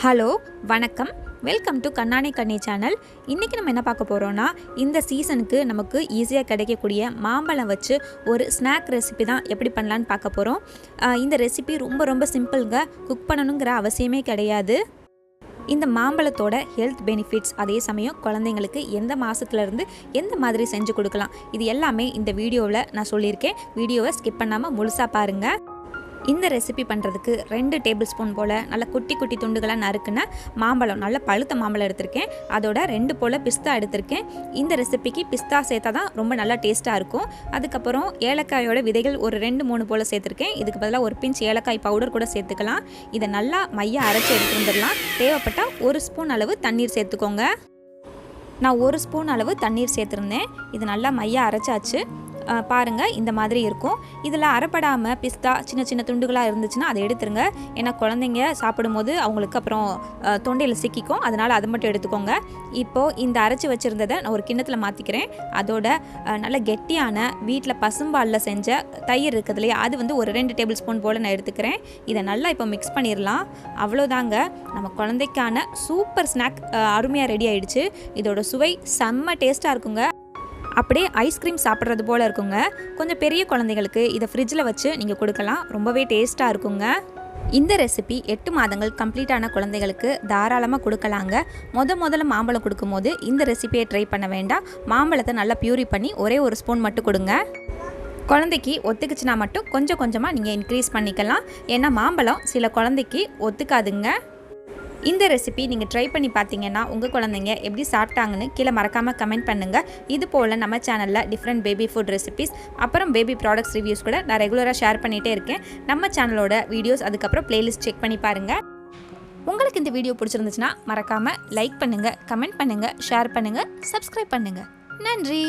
Hello வணக்கம். Welcome to கண்ணானி கண்ணி channel. இன்றைக்கி நம்ம என்ன பார்க்க போகிறோன்னா, இந்த சீசனுக்கு நமக்கு ஈஸியாக கிடைக்கக்கூடிய மாம்பழம் வச்சு ஒரு ஸ்நாக் ரெசிபி தான் எப்படி பண்ணலான்னு பார்க்க போகிறோம். இந்த ரெசிபி ரொம்ப சிம்பிளுங்க. குக் பண்ணணுங்கிற அவசியமே கிடையாது. இந்த மாம்பழத்தோட ஹெல்த் பெனிஃபிட்ஸ், அதே சமயம் குழந்தைங்களுக்கு எந்த மாதத்துலேருந்து எந்த மாதிரி செஞ்சு கொடுக்கலாம், இது எல்லாமே இந்த வீடியோவில் நான் சொல்லியிருக்கேன். வீடியோவை ஸ்கிப் பண்ணாமல் முழுசாக பாருங்கள். இந்த ரெசிபி பண்ணுறதுக்கு 2 டேபிள் ஸ்பூன் போல் நல்ல குட்டி துண்டுகளாக நறுக்குன மாம்பழம், நல்ல பழுத்த மாம்பழம் எடுத்திருக்கேன். அதோட 2 போல் பிஸ்தா எடுத்திருக்கேன். இந்த ரெசிபிக்கு பிஸ்தா சேர்த்தா தான் ரொம்ப நல்லா டேஸ்ட்டாக இருக்கும். அதுக்கப்புறம் ஏலக்காயோட விதைகள் ஒரு 2-3 போல் சேர்த்துருக்கேன். இதுக்கு பதிலாக ஒரு பிஞ்ச் ஏலக்காய் பவுடர் கூட சேர்த்துக்கலாம். இதை நல்லா மைய அரைச்சி எடுத்து வந்துடலாம். தேவைப்பட்டால் 1 ஸ்பூன் அளவு தண்ணீர் சேர்த்துக்கோங்க. நான் 1 ஸ்பூன் அளவு தண்ணீர் சேர்த்துருந்தேன். இது நல்லா மைய அரைச்சாச்சு. பாருங்கள், இந்த மாதிரி இருக்கும். இதில் அரைப்படாமல் பிஸ்தா சின்ன துண்டுகளாக இருந்துச்சுன்னா அதை எடுத்துருங்க. ஏன்னா குழந்தைங்க சாப்பிடும்போது அவங்களுக்கு அப்புறம் தொண்டையில் சிக்கிக்கும். அதனால் அதை மட்டும் எடுத்துக்கோங்க. இப்போது இந்த அரைச்சி வச்சுருந்ததை நான் ஒரு கிண்ணத்தில் மாற்றிக்கிறேன். அதோட நல்ல கெட்டியான வீட்டில் பசும்பாலில் செஞ்ச தயிர் இருக்குது இல்லையா, அது ஒரு 2 டேபிள் ஸ்பூன் போல் நான் எடுத்துக்கிறேன். இதை நல்லா இப்போ மிக்ஸ் பண்ணிடலாம். அவ்வளோதாங்க, நம்ம குழந்தைக்கான சூப்பர் ஸ்நாக் அருமையாக ரெடி ஆகிடுச்சு. இதோட சுவை செம்ம டேஸ்ட்டாக இருக்குங்க. அப்படியே ஐஸ்கிரீம் சாப்பிட்றது போல் இருக்குங்க. கொஞ்சம் பெரிய குழந்தைங்களுக்கு இதை ஃப்ரிட்ஜில் வச்சு நீங்கள் கொடுக்கலாம். ரொம்பவே டேஸ்ட்டாக இருக்குங்க. இந்த ரெசிபி 8 மாதங்கள் கம்ப்ளீட்டான குழந்தைகளுக்கு தாராளமாக கொடுக்கலாங்க. முதல்ல மாம்பழம் கொடுக்கும்போது இந்த ரெசிபியை ட்ரை பண்ண வேண்டாம். மாம்பழத்தை நல்லா பியூரி பண்ணி ஒரே 1 ஸ்பூன் மட்டும் கொடுங்க. குழந்தைக்கு ஒத்துக்குச்சுன்னா மட்டும் கொஞ்சமாக நீங்கள் இன்க்ரீஸ் பண்ணிக்கலாம். ஏன்னா மாம்பழம் சில குழந்தைக்கு ஒத்துக்காதுங்க. இந்த ரெசிபி நீங்கள் ட்ரை பண்ணி பார்த்தீங்கன்னா உங்கள் குழந்தைங்க எப்படி சாப்பிட்டாங்கன்னு கீழே மறக்காமல் கமெண்ட் பண்ணுங்கள். இது போல் நம்ம சேனலில் டிஃப்ரெண்ட் பேபி ஃபுட் ரெசிபிஸ், அப்புறம் பேபி ப்ராடக்ட்ஸ் ரிவ்யூஸ் கூட நான் ரெகுலராக ஷேர் பண்ணிகிட்டே இருக்கேன். நம்ம சேனலோட வீடியோஸ், அதுக்கப்புறம் பிளேலிஸ்ட் செக் பண்ணி பாருங்கள். உங்களுக்கு இந்த வீடியோ பிடிச்சிருந்துச்சுன்னா மறக்காமல் லைக் பண்ணுங்கள், கமெண்ட் பண்ணுங்கள், ஷேர் பண்ணுங்கள், சப்ஸ்கிரைப் பண்ணுங்கள். நன்றி.